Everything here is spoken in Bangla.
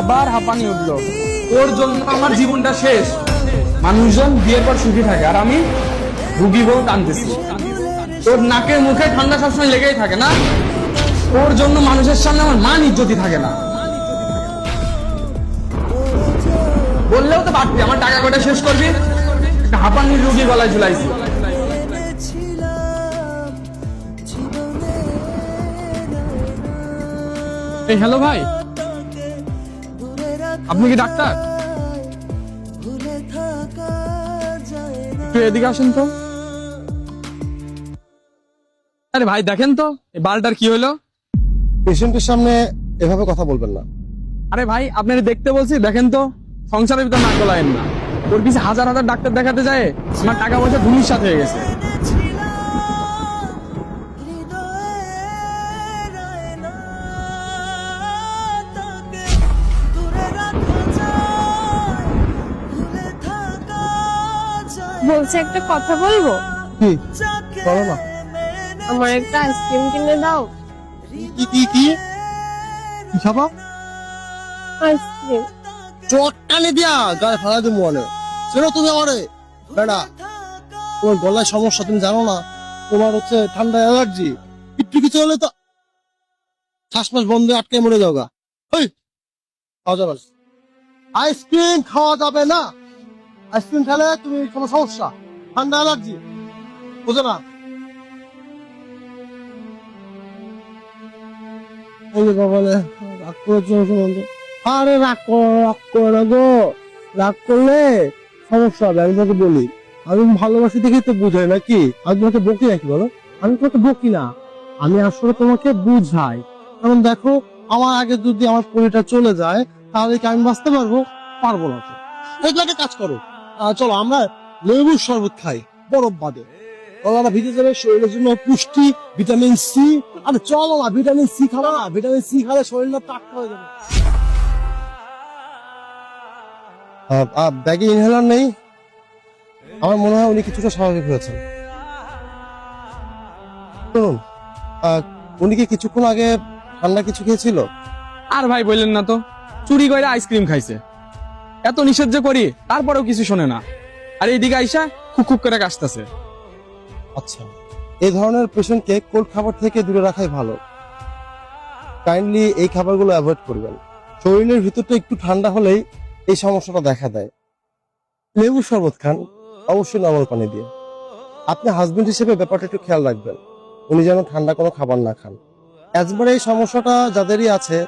আবার হাঁপানি উঠলো। ওর জন্য আমার জীবনটা শেষ। মানুষজন বিয়ের পর সুখী থাকে আর আমি রুগী বউ টানতেছি। তোর নাকের মুখে ঠান্ডা সবসময় লেগেই থাকে না? ওর জন্য মানুষের সামনে আমার মান ইজ্জতই থাকে না। বললেও তো পারতি আমার টাকা কটা শেষ করবি, একটা হাঁপানির রুগী গলায় ঝুলাইছি। এই হ্যালো ভাই, আপনি কি ডাক্তার? একটু এদিকে আসেন তো। আরে ভাই দেখেন তো এই বালটার কি হলো। পেশেন্টের সামনে এভাবে কথা বলবেন না। আরে ভাই আপনারা দেখতে বলছি, দেখেন তো সংসারের ভিতর নাক গলায়েন না। ওর পিছে হাজার হাজার ডাক্তার দেখাতে যায়, আমার টাকা পয়সা ধুলির সাথে হয়ে গেছে। বলছে একটা কথা বলবো। কি বলো না। আমার একটা আইসক্রিম কিনে দাও। কি কি কি কি খাবা? আইসক্রিম। চটকানি দিয়া গায়ে ফেলা দিব মনে চেনো তুমি আমারে? বেড়া, তোমার গলায় সমস্যা তুমি জানো না? তোমার হচ্ছে ঠান্ডা অ্যালার্জি, একটু কিছু হলে তো শ্বাসমাস বন্ধ আটকে মরে যাওগা। ওই খাওয়া যাবে না। আইসক্রিম খাওয়া যাবে না। আইসক্রিম খেলে তুমি কোনো সমস্যা, ঠান্ডা অ্যালার্জি, বুঝো না? রাগ করে আরে রাগ করে না গো। রাগ করলে সমস্যা হবে। আমি তোমাকে বলি, আমি ভালোবাসি দেখে তো বুঝাই নাকি? আমি তোমাকে বকি নাকি বলো? আমি তোমাকে বকি না, আমি আসলে তোমাকে বুঝাই। কারণ দেখো, আমার আগে যদি আমার পরিটা চলে যায় তাহলে কি আমি বাঁচতে পারবো? পারবো না তো। এগুলাকে কাজ করো। চলো আমরা লেবুর শরবত খাই, বরফ বাদে। গলাটা ভিজে যাবে, শরীরের জন্য পুষ্টি, ভিটামিন সি। আরে চলো না, ভিটামিন সি খাবো না? ভিটামিন সি খালে শরীরটা টাটকা হয়ে যাবে। ব্যাগে ইনহেলার নেই? আমার মনে হয় উনি কিছুটা স্বাভাবিক হয়েছেন। শুনুন, উনি কি কিছুক্ষণ আগে ঠান্ডা কিছু খেয়েছিল? আর ভাই বললেন না তো, চুরি করে আইসক্রিম খাইছে। এত নিষেধ যে করি তারপরেও কিছু শোনে না, আর এইদিকে আইসা খুব খুব করে কাশতেছে। আচ্ছা, এই ধরনের পেশেন্টকে কোল্ড খাবার থেকে দূরে রাখাই ভালো। কাইন্ডলি এই খাবারগুলো অ্যাভয়েড করবেন। শরীরের ভিতরটা একটু ঠান্ডা হলেই এই সমস্যাটা দেখা দেয়। লেবু শরবত খান, অবশ্যই নরমাল পানি দিয়ে। আপনি হাজবেন্ড হিসেবে ব্যাপারটা একটু খেয়াল রাখবেন, উনি যেন ঠান্ডা কোনো খাবার না খান। একবারে এই সমস্যাটা যাদেরই আছে